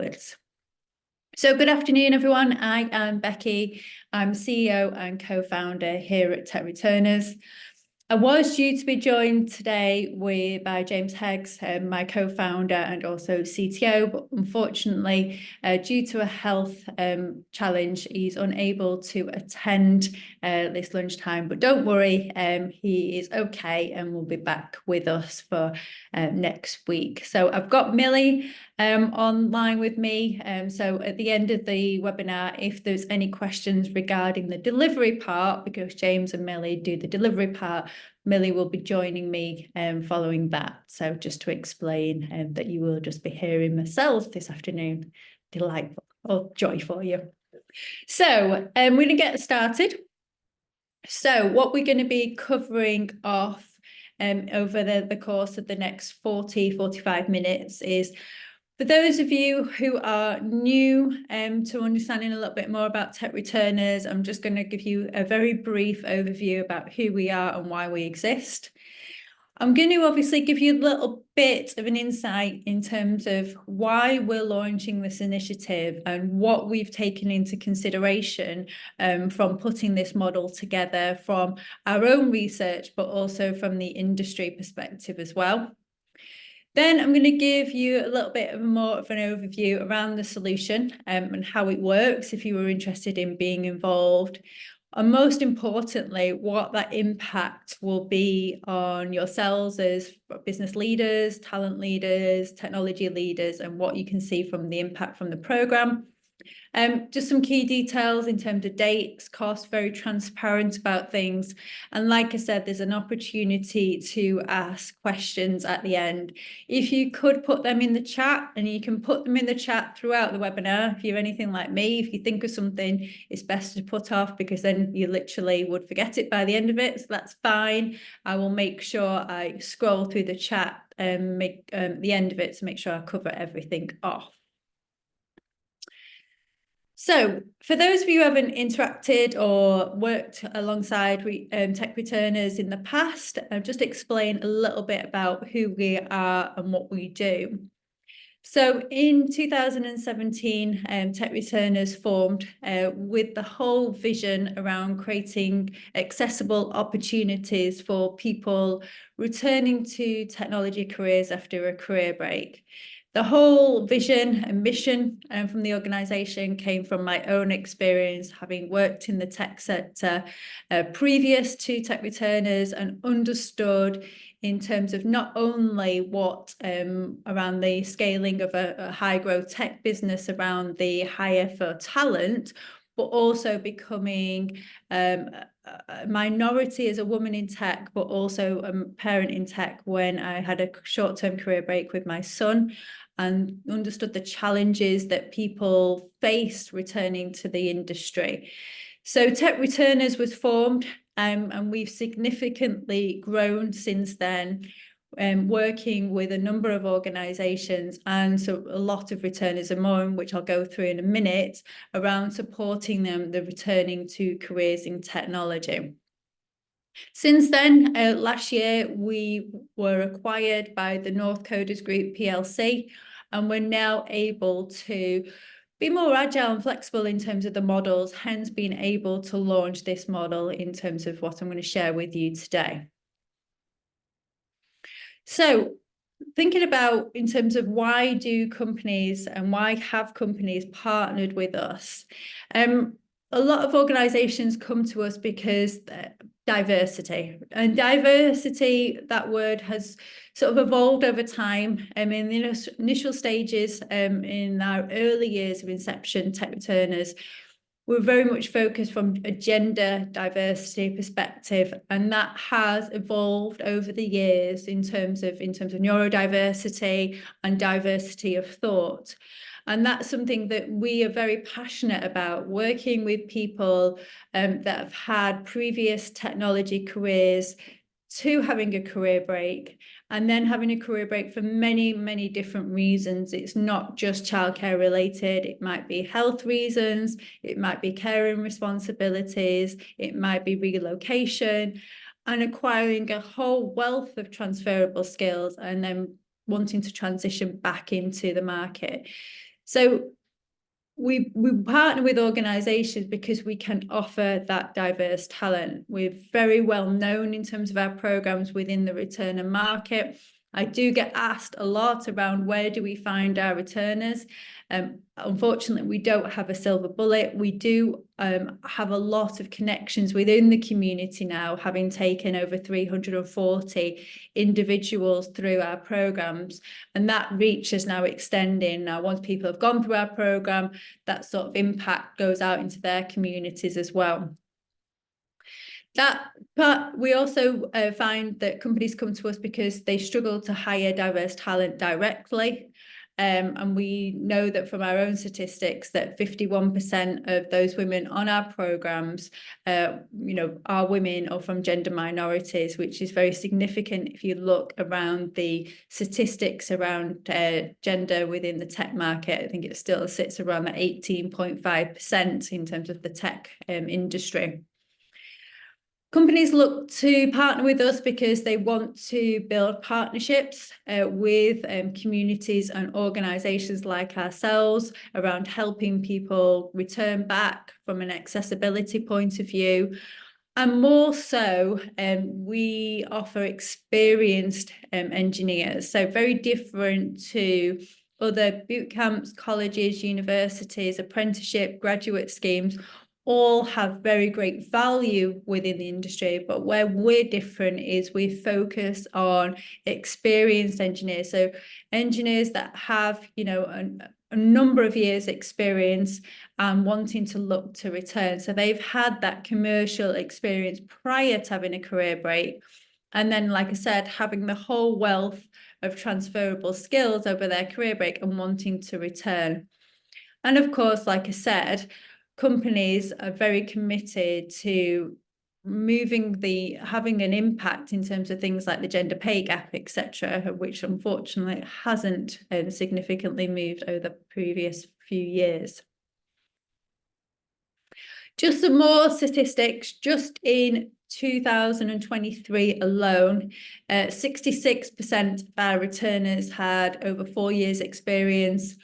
forwards. So good afternoon, everyone. I am Becky. I'm CEO and co-founder here at Tech Returners. I was due to be joined today by James Heggs, my co-founder and also CTO, but unfortunately, due to a health challenge, he's unable to attend this lunchtime. But don't worry, he is okay and will be back with us for next week. So I've got Millie online with me. So at the end of the webinar, if there's any questions regarding the delivery part, because James and Millie do the delivery part, Millie will be joining me following that. So just to explain that you will just be hearing myself this afternoon. Delightful or joy for you. So we're going to get started. So what we're going to be covering off over the course of the next 45 minutes is, for those of you who are new to understanding a little bit more about Tech Returners, I'm just going to give you a very brief overview about who we are and why we exist. I'm going to obviously give you a little bit of an insight in terms of why we're launching this initiative and what we've taken into consideration from putting this model together from our own research, but also from the industry perspective as well. Then I'm going to give you a little bit more of an overview around the solution and how it works if you were interested in being involved. And most importantly, what that impact will be on yourselves as business leaders, talent leaders, technology leaders, and what you can see from the impact from the programme. Just some key details in terms of dates, costs, very transparent about things. And like I said, there's an opportunity to ask questions at the end. If you could put them in the chat, and you can put them in the chat throughout the webinar. If you're anything like me, if you think of something, it's best to put off because then you literally would forget it by the end of it. So that's fine. I will make sure I scroll through the chat and make the end of it to make sure I cover everything off. So for those of you who haven't interacted or worked alongside Tech Returners in the past, I'll just explain a little bit about who we are and what we do. So in 2017, Tech Returners formed with the whole vision around creating accessible opportunities for people returning to technology careers after a career break. The whole vision and mission from the organisation came from my own experience, having worked in the tech sector previous to Tech Returners, and understood in terms of not only what around the scaling of a high growth tech business around the hire for talent, but also becoming a minority as a woman in tech, but also a parent in tech when I had a short-term career break with my son, and understood the challenges that people faced returning to the industry. So Tech Returners was formed, and we've significantly grown since then, working with a number of organisations and so a lot of returners and more, which I'll go through in a minute, around supporting them, the returning to careers in technology. Since then, last year, we were acquired by the North Coders Group PLC, and we're now able to be more agile and flexible in terms of the models, hence being able to launch this model in terms of what I'm going to share with you today. So thinking about in terms of why do companies and why have companies partnered with us? A lot of organisations come to us because diversity, that word has sort of evolved over time. In the initial stages, in our early years of inception, Tech Returners, we're very much focused from a gender diversity perspective, and that has evolved over the years in terms of neurodiversity and diversity of thought. And that's something that we are very passionate about, working with people that have had previous technology careers to having a career break, and then having a career break for many, many different reasons. It's not just childcare related. It might be health reasons. It might be caring responsibilities. It might be relocation, and acquiring a whole wealth of transferable skills and then wanting to transition back into the market. So we partner with organisations because we can offer that diverse talent. We're very well known in terms of our programmes within the returner market. I do get asked a lot around where do we find our returners. Unfortunately, we don't have a silver bullet. We do have a lot of connections within the community now, having taken over 340 individuals through our programs, and that reach is now extending. Now, once people have gone through our program, that sort of impact goes out into their communities as well. But we also find that companies come to us because they struggle to hire diverse talent directly. And we know that from our own statistics that 51% of those women on our programs, are women or from gender minorities, which is very significant if you look around the statistics around gender within the tech market. I think it still sits around that 18.5% in terms of the tech industry. Companies look to partner with us because they want to build partnerships with communities and organisations like ourselves around helping people return back from an accessibility point of view. And more so, we offer experienced engineers, so very different to other boot camps, colleges, universities, apprenticeship, graduate schemes. All have very great value within the industry, but where we're different is we focus on experienced engineers. So engineers that have, a number of years experience and wanting to look to return. So they've had that commercial experience prior to having a career break. And then, like I said, having the whole wealth of transferable skills over their career break and wanting to return. And of course, like I said, companies are very committed to having an impact in terms of things like the gender pay gap, etc., which unfortunately hasn't significantly moved over the previous few years. Just some more statistics. Just in 2023 alone, 66% of our returners had over 4 years experience.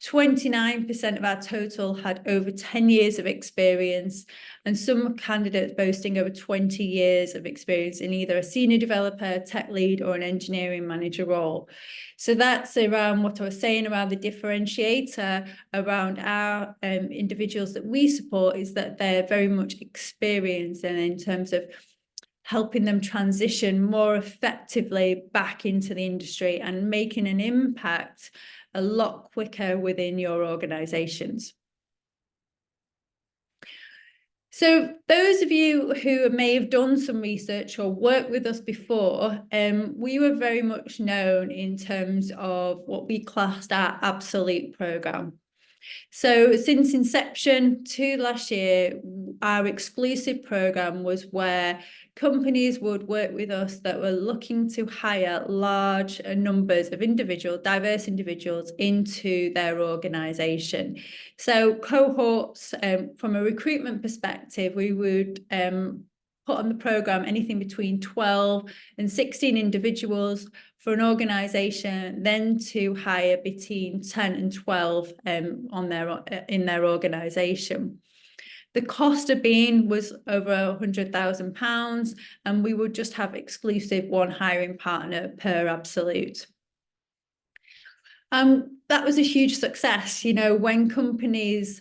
29% of our total had over 10 years of experience, and some candidates boasting over 20 years of experience in either a senior developer, tech lead, or an engineering manager role. So that's around what I was saying around the differentiator around our individuals that we support, is that they're very much experienced, and in terms of helping them transition more effectively back into the industry and making an impact a lot quicker within your organizations. So those of you who may have done some research or worked with us before, we were very much known in terms of what we classed our absolute program. So since inception to last year, our exclusive program was where companies would work with us that were looking to hire large numbers of diverse individuals into their organisation. So cohorts, from a recruitment perspective, we would put on the program anything between 12 and 16 individuals for an organisation, then to hire between 10 and 12 in their organisation. The cost of being was over £100,000, and we would just have exclusive one hiring partner per absolute. That was a huge success, when companies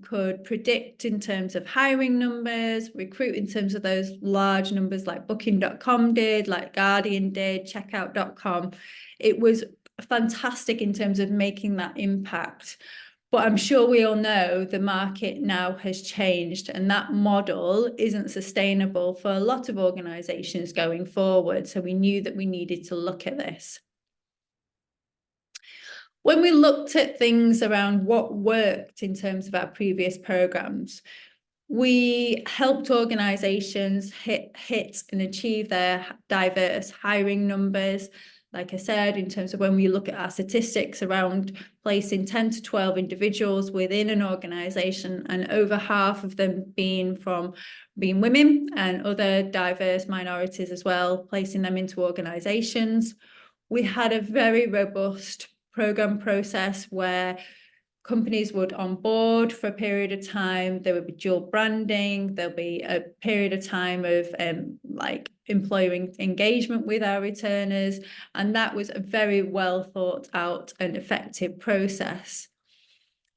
could predict in terms of hiring numbers, recruit in terms of those large numbers like Booking.com did, like Guardian did, Checkout.com. It was fantastic in terms of making that impact. But I'm sure we all know the market now has changed, and that model isn't sustainable for a lot of organisations going forward. So we knew that we needed to look at this. When we looked at things around what worked in terms of our previous programs, we helped organisations hit and achieve their diverse hiring numbers. Like I said, in terms of when we look at our statistics around placing 10 to 12 individuals within an organisation, and over half of them being women and other diverse minorities as well, placing them into organisations. We had a very robust program process where companies would onboard for a period of time. There would be dual branding. There'll be a period of time of like employee engagement with our returners. And that was a very well thought out and effective process.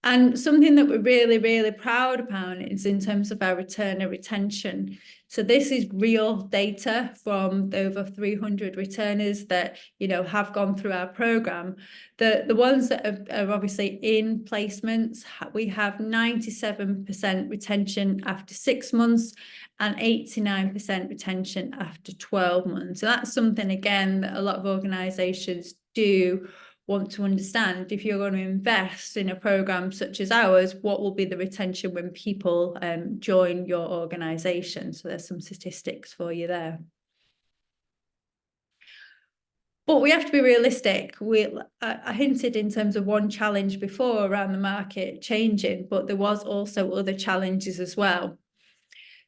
And something that we're really, really proud about is in terms of our returner retention. So this is real data from the over 300 returners that, have gone through our program. The ones that are obviously in placements, we have 97% retention after 6 months and 89% retention after 12 months. So that's something, again, that a lot of organisations do want to understand. If you're going to invest in a program such as ours, what will be the retention when people join your organisation? So there's some statistics for you there. But we have to be realistic. I hinted in terms of one challenge before around the market changing, but there was also other challenges as well.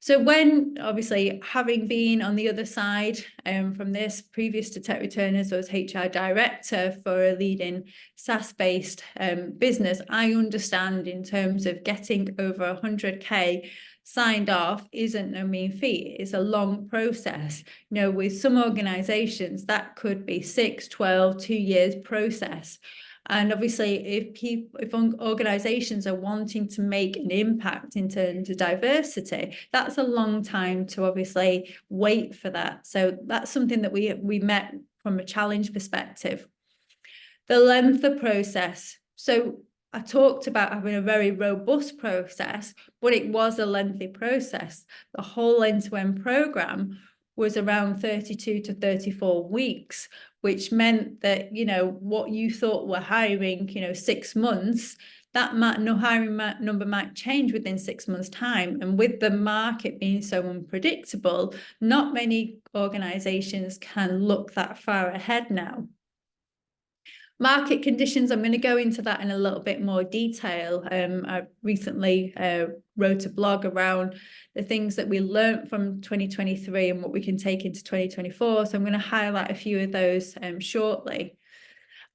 So when, obviously, having been on the other side from this, previous to Tech Returners, I was HR director for a leading SaaS-based business, I understand in terms of getting over 100K signed off isn't no mean feat. It's a long process. With some organisations, that could be 6, 12, 2 years process. And obviously, if organisations are wanting to make an impact in terms of diversity, that's a long time to obviously wait for that. So that's something that we met from a challenge perspective. The length of process. So I talked about having a very robust process, but it was a lengthy process. The whole end-to-end programme was around 32 to 34 weeks, which meant that, what you thought were hiring, 6 months, that hiring number might change within 6 months' time. And with the market being so unpredictable, not many organisations can look that far ahead now. Market conditions, I'm going to go into that in a little bit more detail. I recently wrote a blog around the things that we learned from 2023 and what we can take into 2024. So I'm going to highlight a few of those shortly.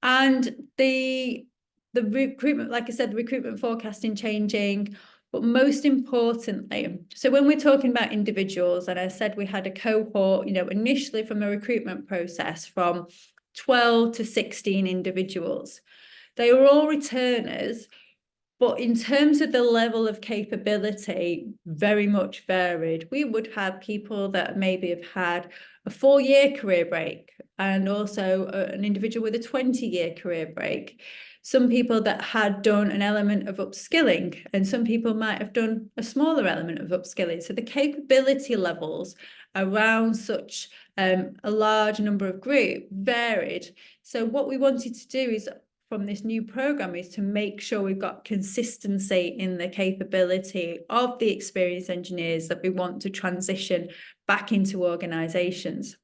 And the recruitment, like I said, the recruitment forecasting changing, but most importantly, so when we're talking about individuals, and I said we had a cohort, initially from a recruitment process from 12 to 16 individuals. They were all returners, but in terms of the level of capability, very much varied. We would have people that maybe have had a 4-year career break and also an individual with a 20-year career break. Some people that had done an element of upskilling, and some people might have done a smaller element of upskilling. So the capability levels around such a large number of group varied. So what we wanted to do is, from this new program, is to make sure we've got consistency in the capability of the experienced engineers that we want to transition back into organisations.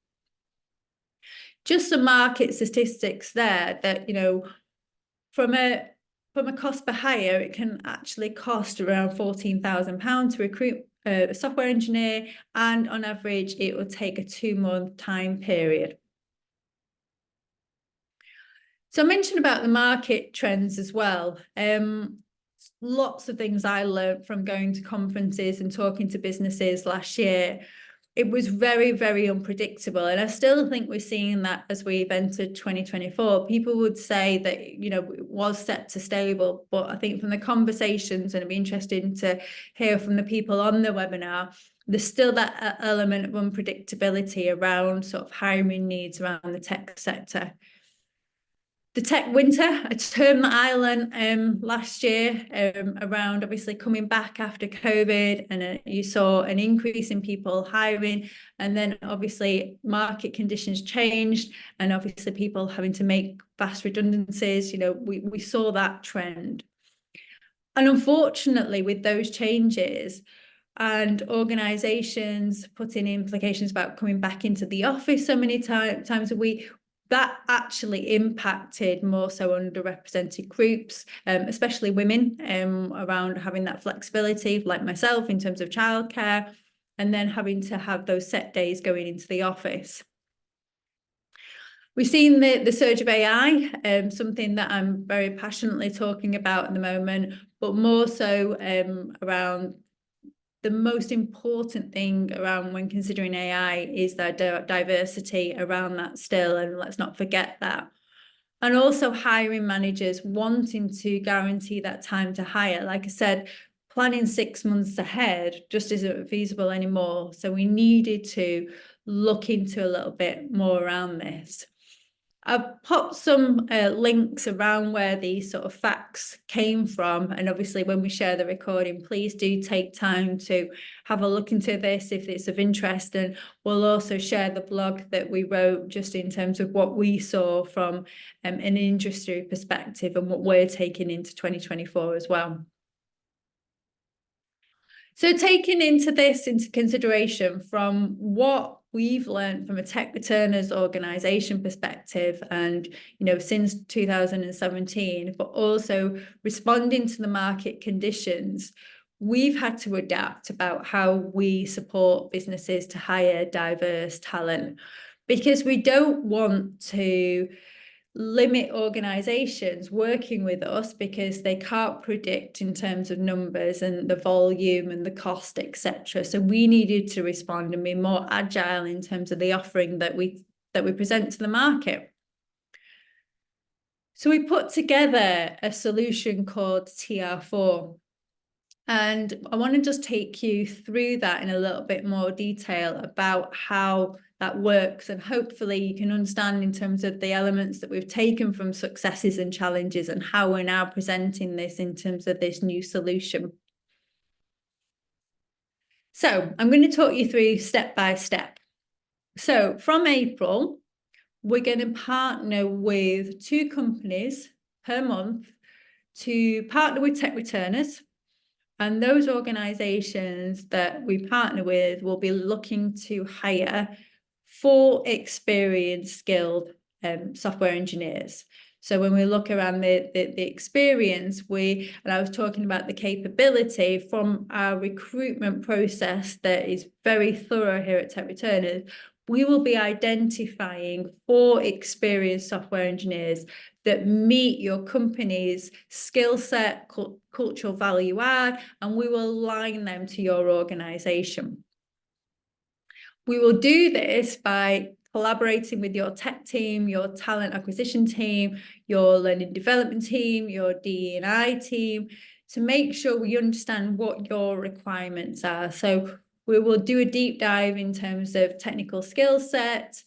Just some market statistics there that, from a cost per hire, it can actually cost around £14,000 to recruit a software engineer, and on average, it will take a 2-month time period. So I mentioned about the market trends as well. Lots of things I learned from going to conferences and talking to businesses last year. It was very, very unpredictable. And I still think we're seeing that as we've entered 2024. People would say that, it was set to stable. But I think from the conversations, and it'd be interesting to hear from the people on the webinar, there's still that element of unpredictability around sort of hiring needs around the tech sector. The tech winter, a term that I learned last year around obviously coming back after COVID, and you saw an increase in people hiring, and then obviously market conditions changed, and obviously people having to make vast redundancies. We saw that trend. And unfortunately, with those changes and organisations putting implications about coming back into the office so many times a week, that actually impacted more so underrepresented groups, especially women, around having that flexibility, like myself, in terms of childcare, and then having to have those set days going into the office. We've seen the surge of AI, something that I'm very passionately talking about at the moment, but more so around the most important thing around when considering AI is that diversity around that still, and let's not forget that. And also hiring managers wanting to guarantee that time to hire. Like I said, planning 6 months ahead just isn't feasible anymore. So we needed to look into a little bit more around this. I've popped some links around where these sort of facts came from. And obviously, when we share the recording, please do take time to have a look into this if it's of interest. And we'll also share the blog that we wrote just in terms of what we saw from an industry perspective and what we're taking into 2024 as well. So taking into consideration from what we've learned from a tech returners organisation perspective and, since 2017, but also responding to the market conditions, we've had to adapt about how we support businesses to hire diverse talent, because we don't want to limit organizations working with us because they can't predict in terms of numbers and the volume and the cost, etc. So we needed to respond and be more agile in terms of the offering that we present to the market. So we put together a solution called TR4. And I want to just take you through that in a little bit more detail about how that works. And hopefully you can understand in terms of the elements that we've taken from successes and challenges and how we're now presenting this in terms of this new solution. So I'm going to talk you through step by step. So from April, we're going to partner with 2 companies per month to partner with tech returners. And those organizations that we partner with will be looking to hire 4 experienced, skilled software engineers. So when we look around the experience, and I was talking about the capability from our recruitment process that is very thorough here at Tech Returners, we will be identifying 4 experienced software engineers that meet your company's skill set, cultural value add, and we will align them to your organization. We will do this by collaborating with your tech team, your talent acquisition team, your learning development team, your DE&I team, to make sure we understand what your requirements are. So we will do a deep dive in terms of technical skill set,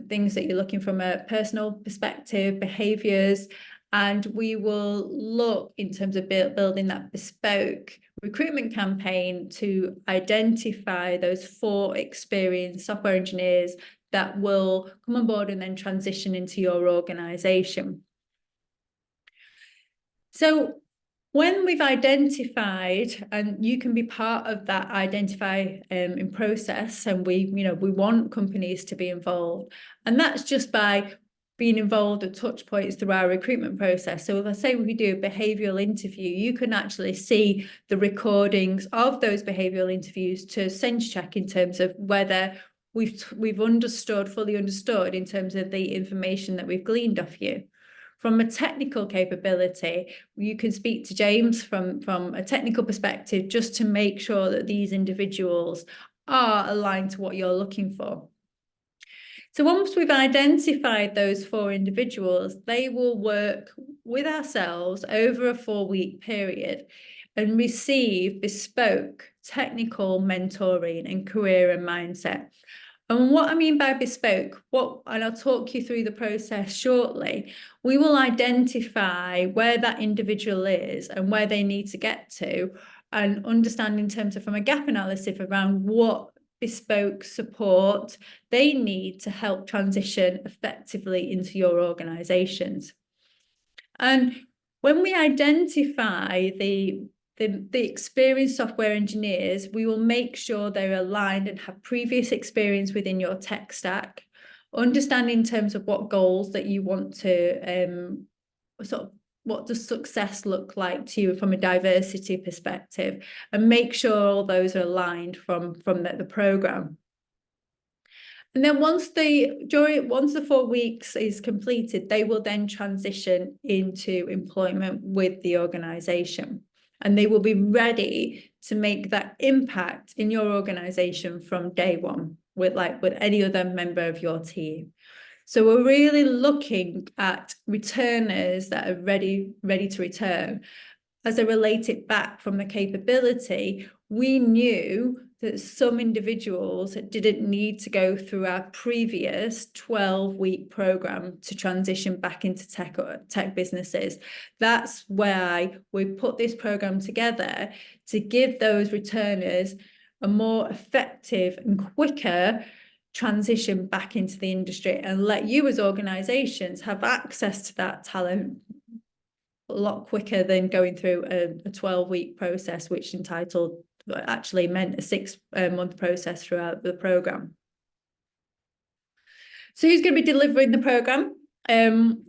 things that you're looking from a personal perspective, behaviors, and we will look in terms of building that bespoke recruitment campaign to identify those 4 experienced software engineers that will come on board and then transition into your organization. So when we've identified, and you can be part of that in process, and we want companies to be involved, and that's just by being involved at touch points through our recruitment process. So if I say we do a behavioural interview, you can actually see the recordings of those behavioural interviews to sense check in terms of whether we've fully understood in terms of the information that we've gleaned off you. From a technical capability, you can speak to James from a technical perspective just to make sure that these individuals are aligned to what you're looking for. So once we've identified those 4 individuals, they will work with ourselves over a 4-week period and receive bespoke technical mentoring and career and mindset. And what I mean by bespoke, and I'll talk you through the process shortly, we will identify where that individual is and where they need to get to, and understand in terms of from a gap analysis around what bespoke support they need to help transition effectively into your organizations. And when we identify the experienced software engineers, we will make sure they're aligned and have previous experience within your tech stack, understand in terms of what goals that you want to what does success look like to you from a diversity perspective, and make sure all those are aligned from the program. And then once the 4 weeks is completed, they will then transition into employment with the organisation. And they will be ready to make that impact in your organisation from day one, with any other member of your team. So we're really looking at returners that are ready to return. As I relate it back from the capability, we knew that some individuals didn't need to go through our previous 12-week program to transition back into tech businesses. That's why we put this program together, to give those returners a more effective and quicker transition back into the industry, and let you as organizations have access to that talent a lot quicker than going through a 12-week process, which actually meant a 6-month process throughout the program. So who's going to be delivering the program?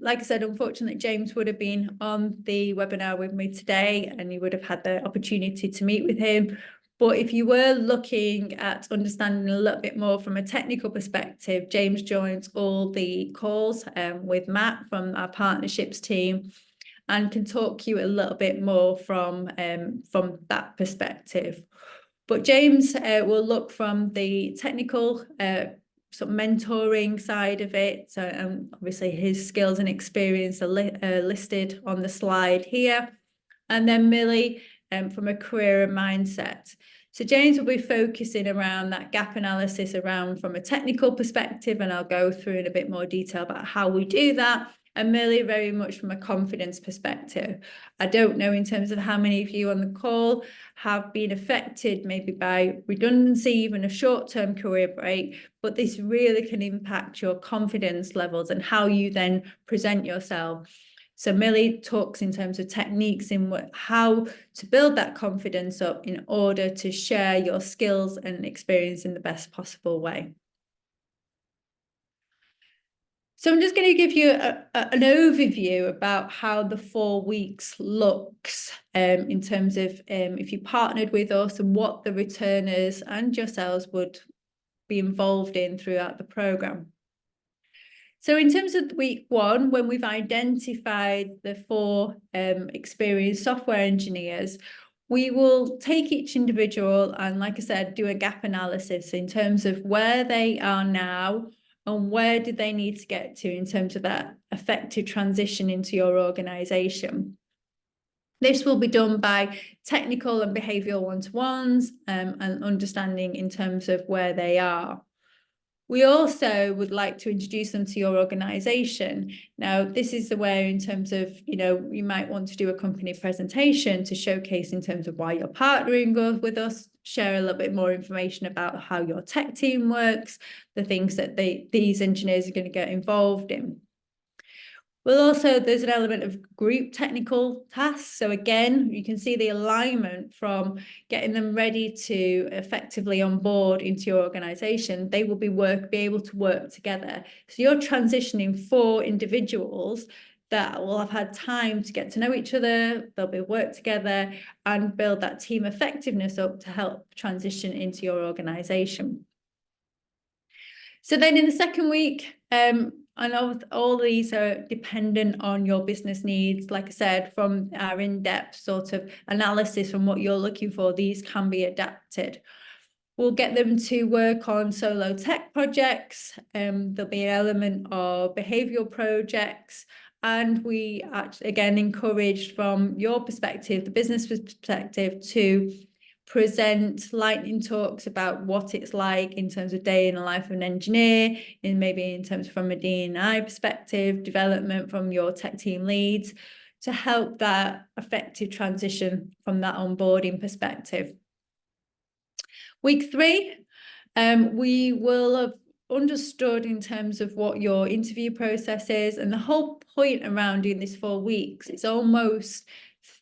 Like I said, unfortunately, James would have been on the webinar with me today, and you would have had the opportunity to meet with him. But if you were looking at understanding a little bit more from a technical perspective, James joins all the calls with Matt from our partnerships team, and can talk you a little bit more from that perspective. But James will look from the technical sort of mentoring side of it. And obviously his skills and experience are listed on the slide here. And then Millie from a career and mindset. So James will be focusing around that gap analysis from a technical perspective, and I'll go through in a bit more detail about how we do that. And Millie very much from a confidence perspective. I don't know in terms of how many of you on the call have been affected maybe by redundancy, even a short-term career break, but this really can impact your confidence levels and how you then present yourself. So Millie talks in terms of techniques in how to build that confidence up in order to share your skills and experience in the best possible way. So I'm just going to give you an overview about how the 4 weeks looks in terms of if you partnered with us, and what the returners and yourselves would be involved in throughout the programme. So in terms of week 1, when we've identified the 4 experienced software engineers, we will take each individual and, like I said, do a gap analysis in terms of where they are now and where do they need to get to in terms of that effective transition into your organisation. This will be done by technical and behavioural one-to-ones and understanding in terms of where they are. We also would like to introduce them to your organisation. Now, this is the way in terms of, you might want to do a company presentation to showcase in terms of why you're partnering with us, share a little bit more information about how your tech team works, the things that these engineers are going to get involved in. There's an element of group technical tasks. So again, you can see the alignment from getting them ready to effectively onboard into your organisation. They will be able to work together. So you're transitioning 4 individuals that will have had time to get to know each other. They'll be work together and build that team effectiveness up to help transition into your organisation. So then in the second week, I know all these are dependent on your business needs. Like I said, from our in-depth sort of analysis from what you're looking for, these can be adapted. We'll get them to work on solo tech projects. There'll be an element of behavioural projects. And we actually, again, encourage from your perspective, the business perspective, to present lightning talks about what it's like in terms of day in the life of an engineer, and maybe in terms from a D&I perspective, development from your tech team leads, to help that effective transition from that onboarding perspective. Week 3, we will have understood in terms of what your interview process is, and the whole point around doing this 4 weeks is almost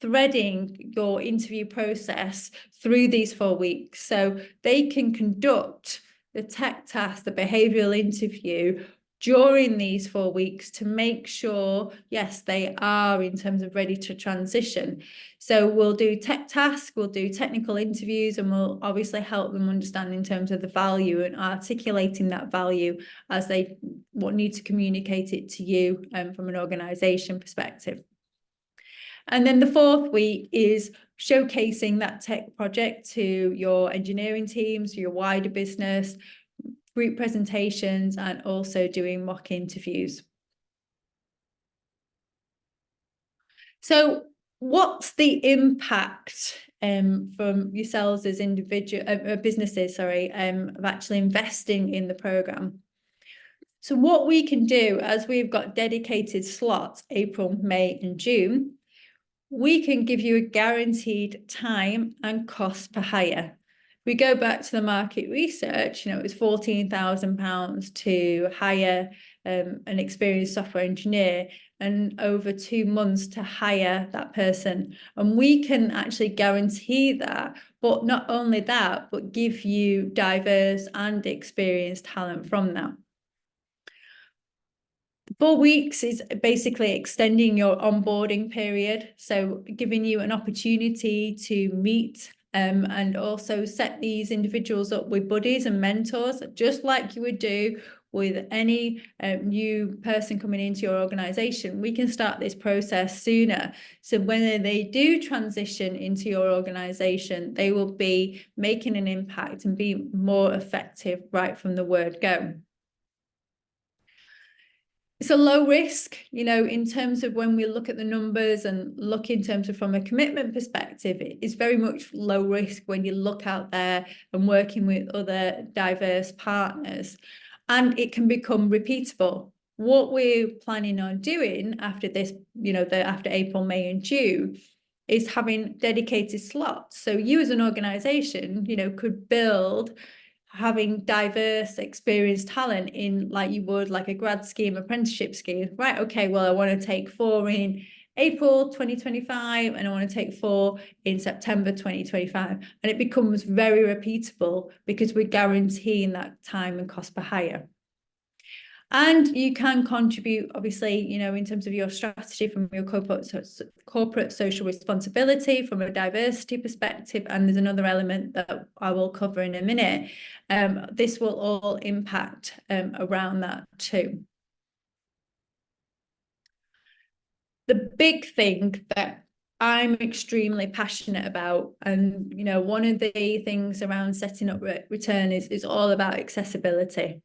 threading your interview process through these 4 weeks, so they can conduct the tech task, the behavioural interview, during these 4 weeks to make sure, yes, they are in terms of ready to transition. So we'll do tech tasks, we'll do technical interviews, and we'll obviously help them understand in terms of the value and articulating that value as they need to communicate it to you from an organisation perspective. And then the 4th week is showcasing that tech project to your engineering teams, your wider business, group presentations, and also doing mock interviews. So what's the impact from yourselves as individual businesses, of actually investing in the programme? So what we can do, as we've got dedicated slots, April, May and June, we can give you a guaranteed time and cost per hire. We go back to the market research, it was £14,000 to hire an experienced software engineer, and over 2 months to hire that person. And we can actually guarantee that, but not only that, but give you diverse and experienced talent from that. 4 weeks is basically extending your onboarding period, so giving you an opportunity to meet and also set these individuals up with buddies and mentors, just like you would do with any new person coming into your organisation. We can start this process sooner, so when they do transition into your organisation, they will be making an impact and be more effective right from the word go. It's a low risk, in terms of when we look at the numbers and look in terms of from a commitment perspective, it's very much low risk when you look out there and working with other diverse partners, and it can become repeatable. What we're planning on doing after this, after April, May and June, is having dedicated slots. So you as an organisation, could build having diverse experienced talent in, like you would like a grad scheme, apprenticeship scheme, right? Okay, well, I want to take 4 in April 2025 and I want to take 4 in September 2025, and it becomes very repeatable because we're guaranteeing that time and cost per hire. And you can contribute, obviously, in terms of your strategy from your corporate social responsibility, from a diversity perspective. And there's another element that I will cover in a minute. This will all impact around that too. The big thing that I'm extremely passionate about, and one of the things around setting up Return is all about accessibility.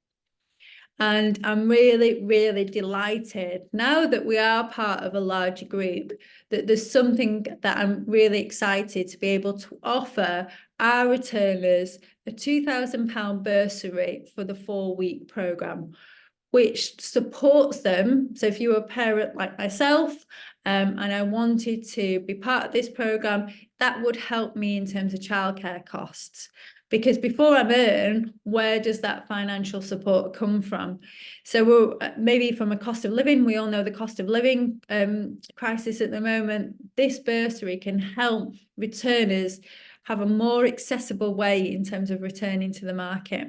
And I'm really, really delighted now that we are part of a larger group, that there's something that I'm really excited to be able to offer our returners a £2,000 bursary for the 4-week programme, which supports them. So if you're a parent like myself, and I wanted to be part of this programme, that would help me in terms of childcare costs. Because before I earn, where does that financial support come from? So we're maybe from a cost of living, we all know the cost of living crisis at the moment. This bursary can help returners have a more accessible way in terms of returning to the market.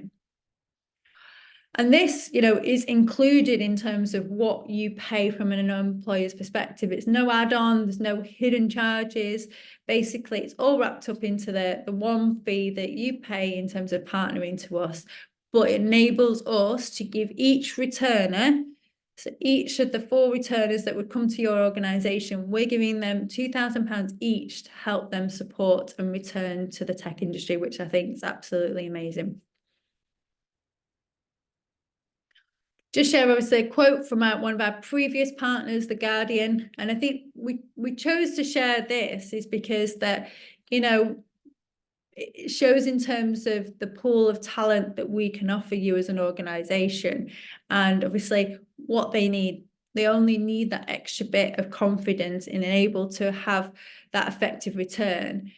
And this, is included in terms of what you pay from an employer's perspective. It's no add-on, there's no hidden charges. Basically, it's all wrapped up into the one fee that you pay in terms of partnering to us. But it enables us to give each returner, so each of the 4 returners that would come to your organisation, we're giving them £2,000 each to help them support and return to the tech industry, which I think is absolutely amazing. Just share obviously a quote from one of our previous partners, The Guardian. And I think we chose to share this is because that, it shows in terms of the pool of talent that we can offer you as an organisation, and obviously what they need. They only need that extra bit of confidence in able to have that effective return.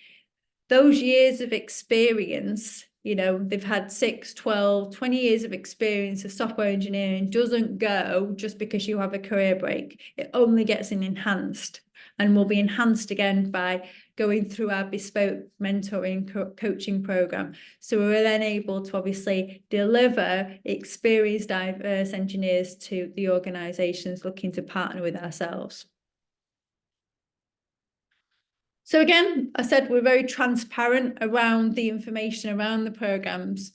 Those years of experience, they've had 6, 12, 20 years of experience of software engineering doesn't go just because you have a career break. It only gets enhanced, and will be enhanced again by going through our bespoke mentoring coaching program. So we're then able to obviously deliver experienced, diverse engineers to the organisations looking to partner with ourselves. So again, I said we're very transparent around the information around the programs.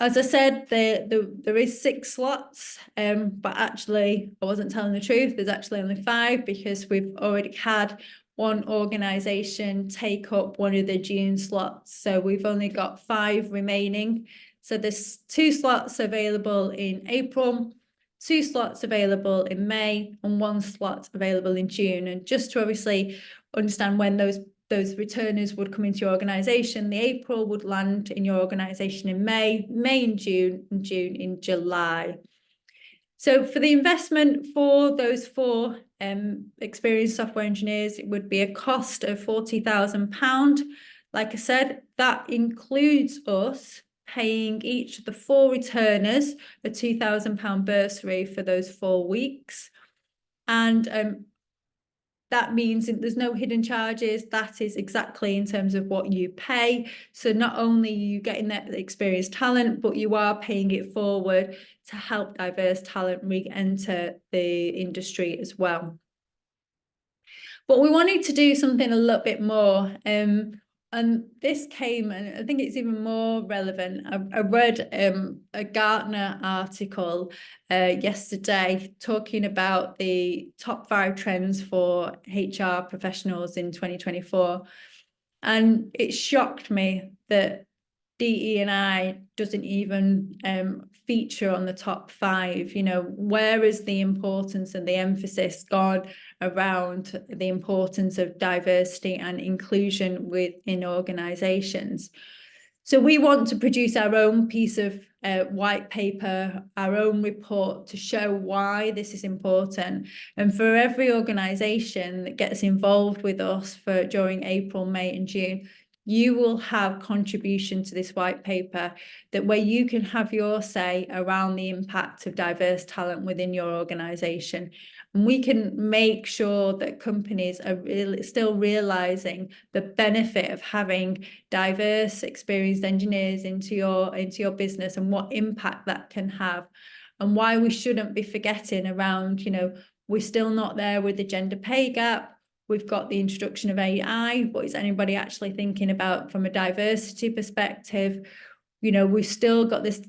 As I said, there is 6 slots, but actually I wasn't telling the truth. There's actually only 5 because we've already had one organisation take up one of the June slots. So we've only got 5 remaining. So there's 2 slots available in April, 2 slots available in May, and 1 slot available in June. And just to obviously understand when those returners would come into your organisation, the April would land in your organisation in May, May in June, and June in July. So for the investment for those 4 experienced software engineers, it would be a cost of £40,000. Like I said, that includes us paying each of the 4 returners a £2,000 bursary for those 4 weeks. And that means there's no hidden charges. That is exactly in terms of what you pay. So not only are you getting that experienced talent, but you are paying it forward to help diverse talent re-enter the industry as well. But we wanted to do something a little bit more. And this came, and I think it's even more relevant. I read a Gartner article yesterday talking about the top 5 trends for HR professionals in 2024. And it shocked me that DE&I doesn't even feature on the top 5. You know, where is the importance and the emphasis gone around the importance of diversity and inclusion within organizations? So we want to produce our own piece of white paper, our own report to show why this is important. And for every organisation that gets involved with us during April, May and June, you will have contribution to this white paper that where you can have your say around the impact of diverse talent within your organisation. And we can make sure that companies are really still realising the benefit of having diverse, experienced engineers into your business and what impact that can have, and why we shouldn't be forgetting around, you know, we're still not there with the gender pay gap. We've got the introduction of AI. What is anybody actually thinking about from a diversity perspective? You know, we've still got this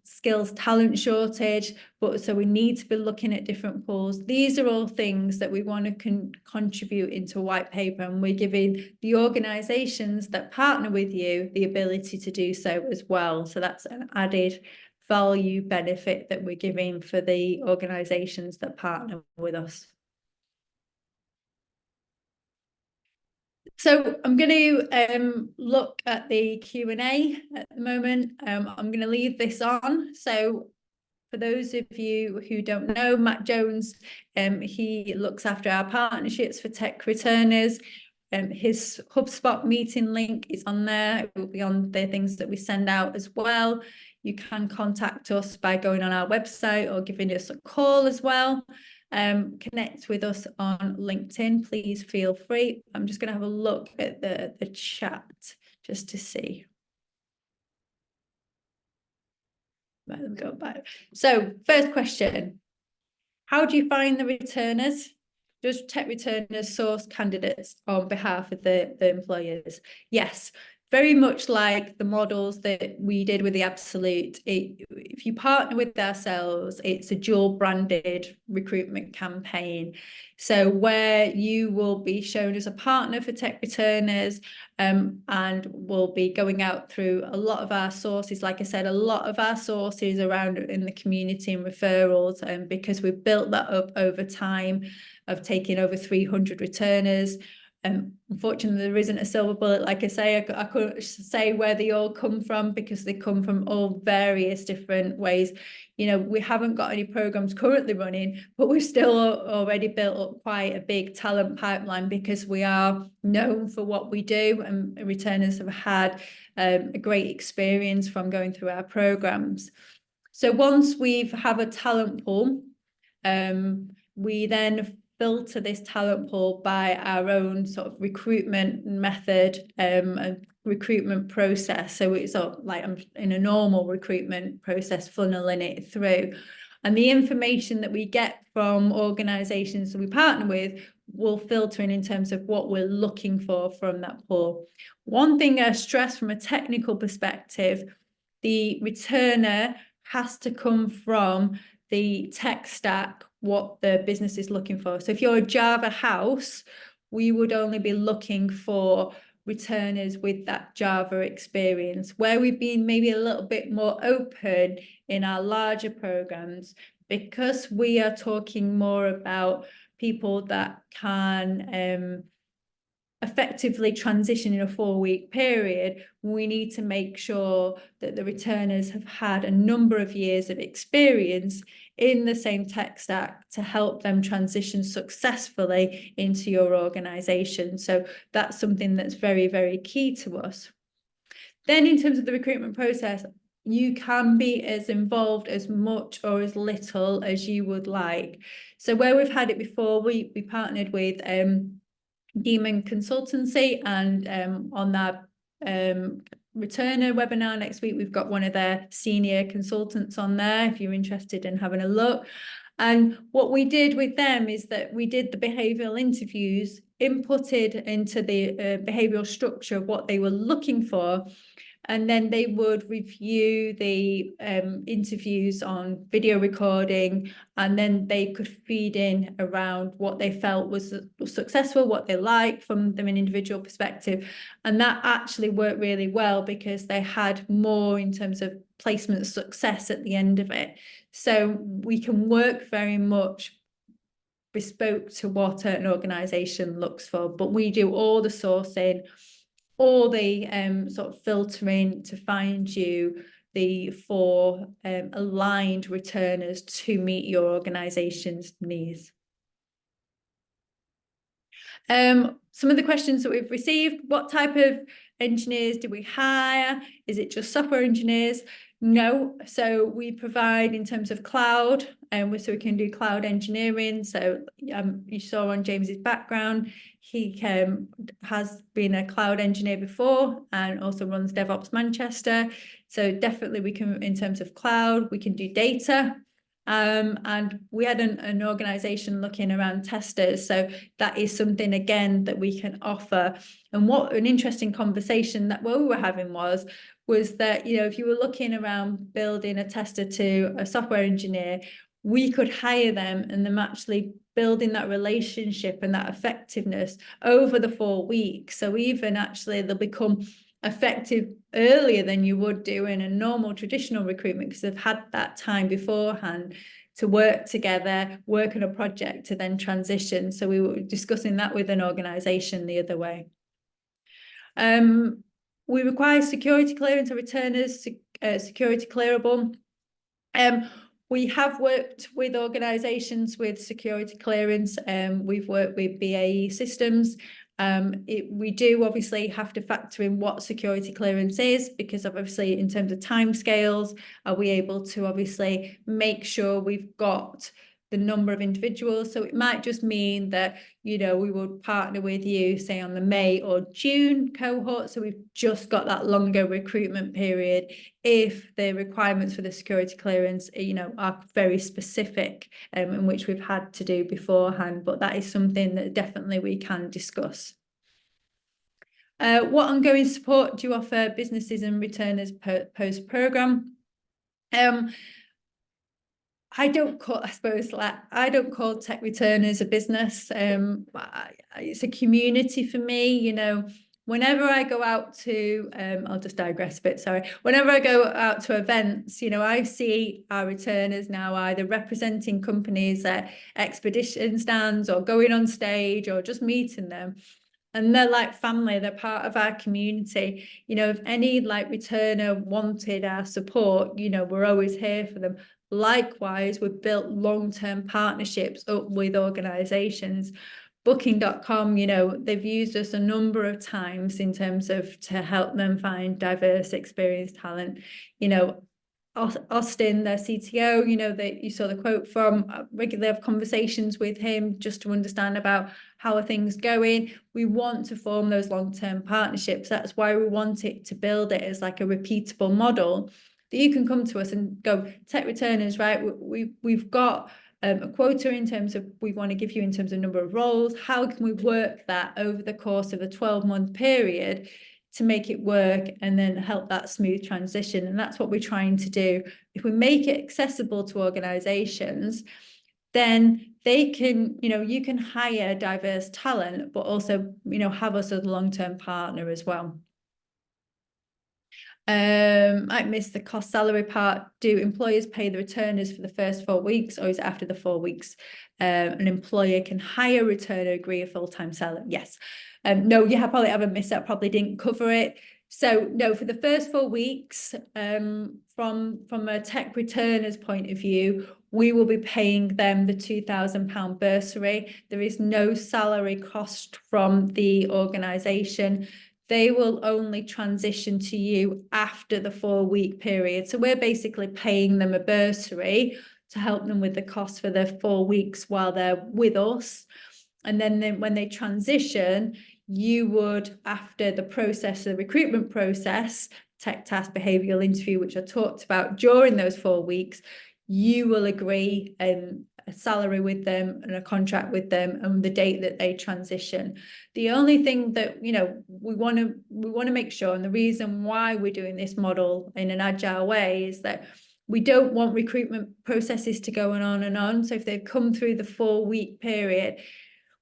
skills talent shortage, but so we need to be looking at different pools. These are all things that we want to contribute into a white paper, and we're giving the organisations that partner with you the ability to do so as well. So that's an added value benefit that we're giving for the organisations that partner with us. So I'm going to look at the Q&A at the moment. I'm going to leave this on. So for those of you who don't know, Matt Jones, he looks after our partnerships for tech returners. His HubSpot meeting link is on there. It will be on the things that we send out as well. You can contact us by going on our website or giving us a call as well. Connect with us on LinkedIn, please feel free. I'm just going to have a look at the chat just to see. Right, let me go back. So first question, how do you find the returners? Does tech returners source candidates on behalf of the employers? Yes. Very much like the models that we did with the Absolute. If you partner with ourselves, it's a dual branded recruitment campaign. So where you will be shown as a partner for tech returners, and we'll be going out through a lot of our sources. Like I said, a lot of our sources around in the community and referrals, because we've built that up over time of taking over 300 returners. Unfortunately, there isn't a silver bullet. Like I say, I couldn't say where they all come from because they come from all various different ways. You know, we haven't got any programs currently running, but we've still already built up quite a big talent pipeline because we are known for what we do, and returners have had a great experience from going through our programs. So once we have a talent pool, we then filter this talent pool by our own sort of recruitment method and recruitment process. So it's like I'm in a normal recruitment process, funneling it through. And the information that we get from organisations that we partner with will filter in terms of what we're looking for from that pool. One thing I stress from a technical perspective, the returner has to come from the tech stack, what the business is looking for. So if you're a Java house, we would only be looking for returners with that Java experience. Where we've been maybe a little bit more open in our larger programs, because we are talking more about people that can effectively transition in a 4-week period, we need to make sure that the returners have had a number of years of experience in the same tech stack to help them transition successfully into your organization. So that's something that's very, very key to us. Then in terms of the recruitment process, you can be as involved as much or as little as you would like. So where we've had it before, we partnered with Demon Consultancy, and on that returner webinar next week, we've got one of their senior consultants on there if you're interested in having a look. And what we did with them is that we did the behavioural interviews, inputted into the behavioural structure of what they were looking for, and then they would review the interviews on video recording, and then they could feed in around what they felt was successful, what they liked from them an individual perspective. And that actually worked really well because they had more in terms of placement success at the end of it. So we can work very much bespoke to what an organisation looks for, but we do all the sourcing, all the sort of filtering to find you the 4 aligned returners to meet your organisation's needs. Some of the questions that we've received: what type of engineers do we hire? Is it just software engineers? No. So we provide in terms of cloud, so we can do cloud engineering. So you saw on James's background, he has been a cloud engineer before and also runs DevOps Manchester. So definitely we can, in terms of cloud, we can do data. And we had an organisation looking around testers, so that is something again that we can offer. And what an interesting conversation that we were having was that, you know, if you were looking around building a tester to a software engineer, we could hire them and them actually building that relationship and that effectiveness over the 4 weeks. So even actually they'll become effective earlier than you would do in a normal traditional recruitment, because they've had that time beforehand to work together, work on a project to then transition. So we were discussing that with an organisation the other way. We require security clearance of returners, security clearable. We have worked with organisations with security clearance. We've worked with BAE Systems. We do obviously have to factor in what security clearance is, because obviously in terms of timescales, are we able to obviously make sure we've got the number of individuals? So it might just mean that, you know, we would partner with you, say on the May or June cohort. So we've just got that longer recruitment period if the requirements for the security clearance, you know, are very specific, in which we've had to do beforehand. But that is something that definitely we can discuss. What ongoing support do you offer businesses and returners post-programme? I don't call tech returners a business. It's a community for me. You know, whenever I go out to, I'll just digress a bit, sorry. Whenever I go out to events, you know, I see our returners now either representing companies at expedition stands or going on stage or just meeting them. And they're like family, they're part of our community. You know, if any like returner wanted our support, you know, we're always here for them. Likewise, we've built long-term partnerships up with organisations. Booking.com, you know, they've used us a number of times in terms of to help them find diverse, experienced talent. You know, Austin, their CTO, you know, that you saw the quote from, regularly have conversations with him just to understand about how are things going. We want to form those long-term partnerships. That's why we want it to build it as like a repeatable model that you can come to us and go, tech returners, right? We've got a quota in terms of we want to give you in terms of number of roles. How can we work that over the course of a 12-month period to make it work and then help that smooth transition? And that's what we're trying to do. If we make it accessible to organizations, then they can, you know, you can hire diverse talent, but also, you know, have us as a long-term partner as well. I missed the cost salary part. Do employers pay the returners for the first 4 weeks, or is it after the 4 weeks? An employer can hire a returner, agree a full-time salary. Yes. No, you probably haven't missed that. Probably didn't cover it. So no, for the first 4 weeks, from a tech returner's point of view, we will be paying them the £2,000 bursary. There is no salary cost from the organisation. They will only transition to you after the 4-week period. So we're basically paying them a bursary to help them with the cost for their 4 weeks while they're with us. And then when they transition, you would, after the process, the recruitment process, tech task, behavioural interview, which I talked about during those 4 weeks, you will agree a salary with them and a contract with them and the date that they transition. The only thing that, you know, we want to make sure, and the reason why we're doing this model in an agile way, is that we don't want recruitment processes to go on and on. So if they've come through the 4-week period,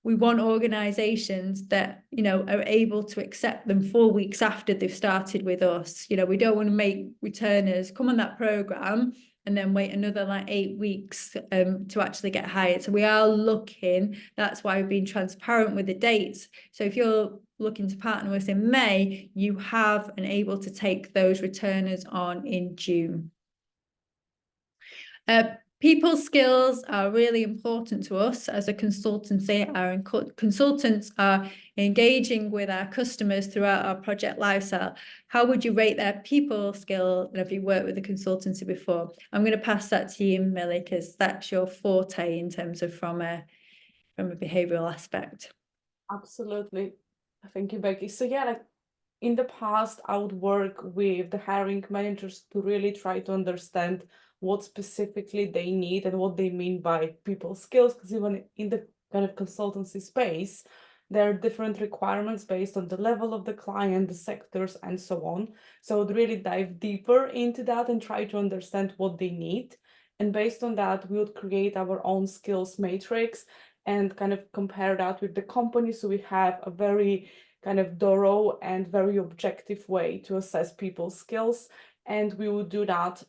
we want organizations that, you know, are able to accept them 4 weeks after they've started with us. You know, we don't want to make returners come on that program and then wait another like 8 weeks to actually get hired. So we are looking, that's why we've been transparent with the dates. So if you're looking to partner with us in May, you have and able to take those returners on in June. People skills are really important to us as a consultancy. Our consultants are engaging with our customers throughout our project lifecycle. How would you rate their people skill? And have you worked with a consultancy before? I'm going to pass that to you, Millie, because that's your forte in terms of from a behavioural aspect. Absolutely. Thank you, Becky. So yeah, like in the past, I would work with the hiring managers to really try to understand what specifically they need and what they mean by people skills, because even in the kind of consultancy space, there are different requirements based on the level of the client, the sectors, and so on. So I would really dive deeper into that and try to understand what they need. And based on that, we would create our own skills matrix and kind of compare that with the company. So we have a very kind of thorough and very objective way to assess people's skills. And we will do that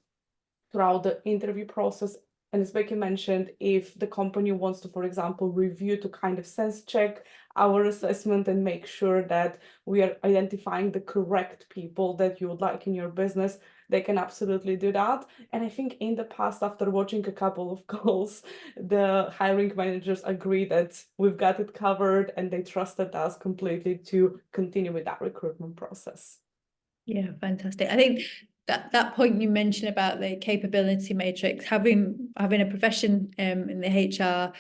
throughout the interview process. And as Becky mentioned, if the company wants to, for example, review to kind of sense check our assessment and make sure that we are identifying the correct people that you would like in your business, they can absolutely do that. And I think in the past, after watching a couple of calls, the hiring managers agree that we've got it covered and they trusted us completely to continue with that recruitment process. Yeah, fantastic. I think that point you mentioned about the capability matrix, having a profession in the HR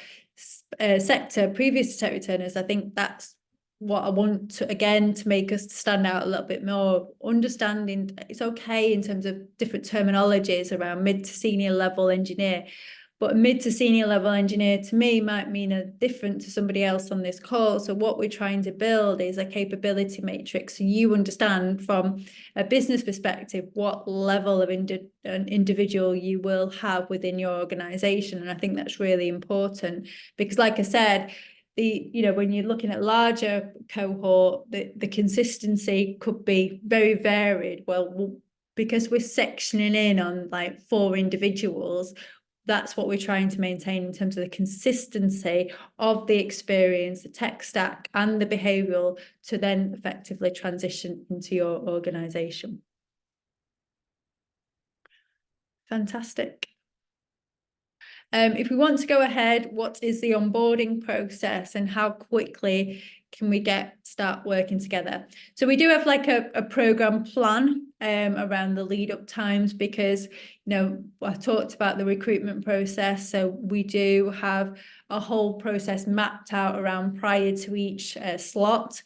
sector previous to tech returners, I think that's what I want to, again, to make us stand out a little bit more, understanding it's okay in terms of different terminologies around mid to senior level engineer. But a mid to senior level engineer to me might mean a different to somebody else on this call. So what we're trying to build is a capability matrix. So you understand from a business perspective what level of an individual you will have within your organization. And I think that's really important because, like I said, when you're looking at larger cohort, the consistency could be very varied. Well, because we're sectioning in on like 4 individuals, that's what we're trying to maintain in terms of the consistency of the experience, the tech stack, and the behavioural to then effectively transition into your organisation. Fantastic. If we want to go ahead, what is the onboarding process and how quickly can we start working together? So we do have like a program plan around the lead up times, because, I talked about the recruitment process. So we do have a whole process mapped out around prior to each slot.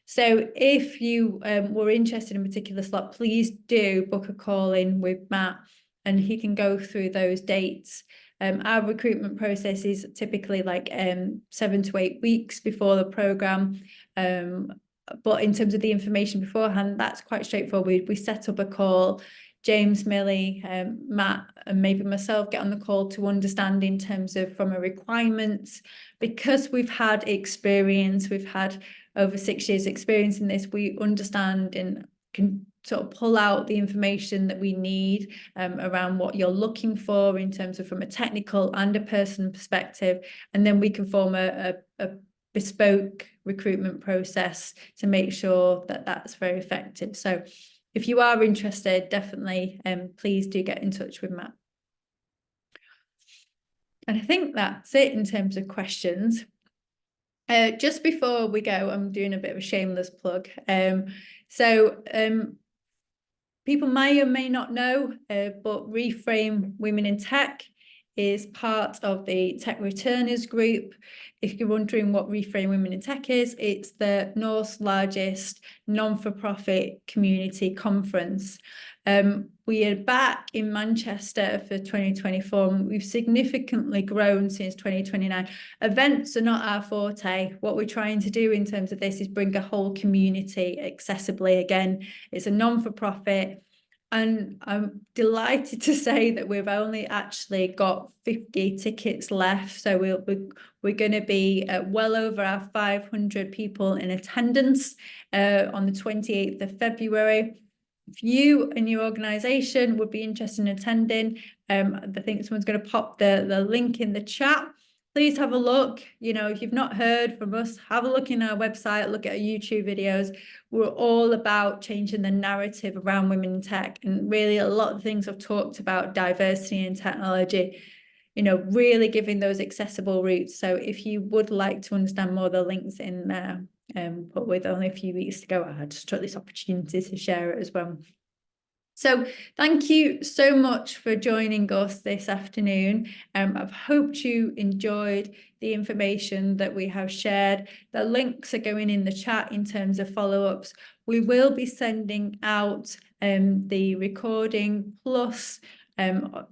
So if you were interested in a particular slot, please do book a call in with Matt and he can go through those dates. Our recruitment process is typically like 7 to 8 weeks before the programme. But in terms of the information beforehand, that's quite straightforward. We set up a call. James, Millie, Matt, and maybe myself get on the call to understand in terms of from a requirements. Because we've had experience, we've had over 6 years experience in this, we understand and can sort of pull out the information that we need around what you're looking for in terms of from a technical and a personal perspective. And then we can form a bespoke recruitment process to make sure that that's very effective. So if you are interested, definitely please do get in touch with Matt. And I think that's it in terms of questions. Just before we go, I'm doing a bit of a shameless plug. People may or may not know, but Reframe Women in Tech is part of the Tech Returners group. If you're wondering what Reframe Women in Tech is, it's the North's largest non-for-profit community conference. We are back in Manchester for 2024. And we've significantly grown since 2029. Events are not our forte. What we're trying to do in terms of this is bring a whole community accessibly again. It's a non-for-profit. And I'm delighted to say that we've only actually got 50 tickets left. So we're going to be well over our 500 people in attendance on the 28th of February. If you and your organisation would be interested in attending, I think someone's going to pop the link in the chat. Please have a look. If you've not heard from us, have a look in our website, look at our YouTube videos. We're all about changing the narrative around women in tech. And really a lot of things I've talked about, diversity in technology, really giving those accessible routes. So if you would like to understand more, the links in there. But with only a few weeks to go, I just took this opportunity to share it as well. So thank you so much for joining us this afternoon. I've hoped you enjoyed the information that we have shared. The links are going in the chat in terms of follow-ups. We will be sending out the recording plus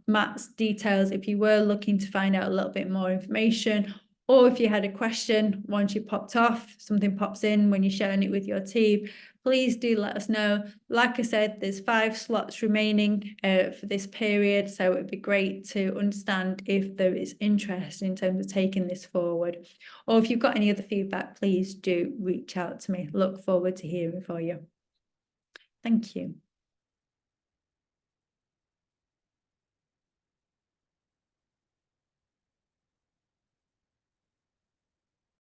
Matt's details if you were looking to find out a little bit more information, or if you had a question once you popped off, something pops in when you're sharing it with your team, please do let us know. Like I said, there's 5 slots remaining for this period, so it'd be great to understand if there is interest in terms of taking this forward. Or if you've got any other feedback, please do reach out to me. Look forward to hearing from you. Thank you.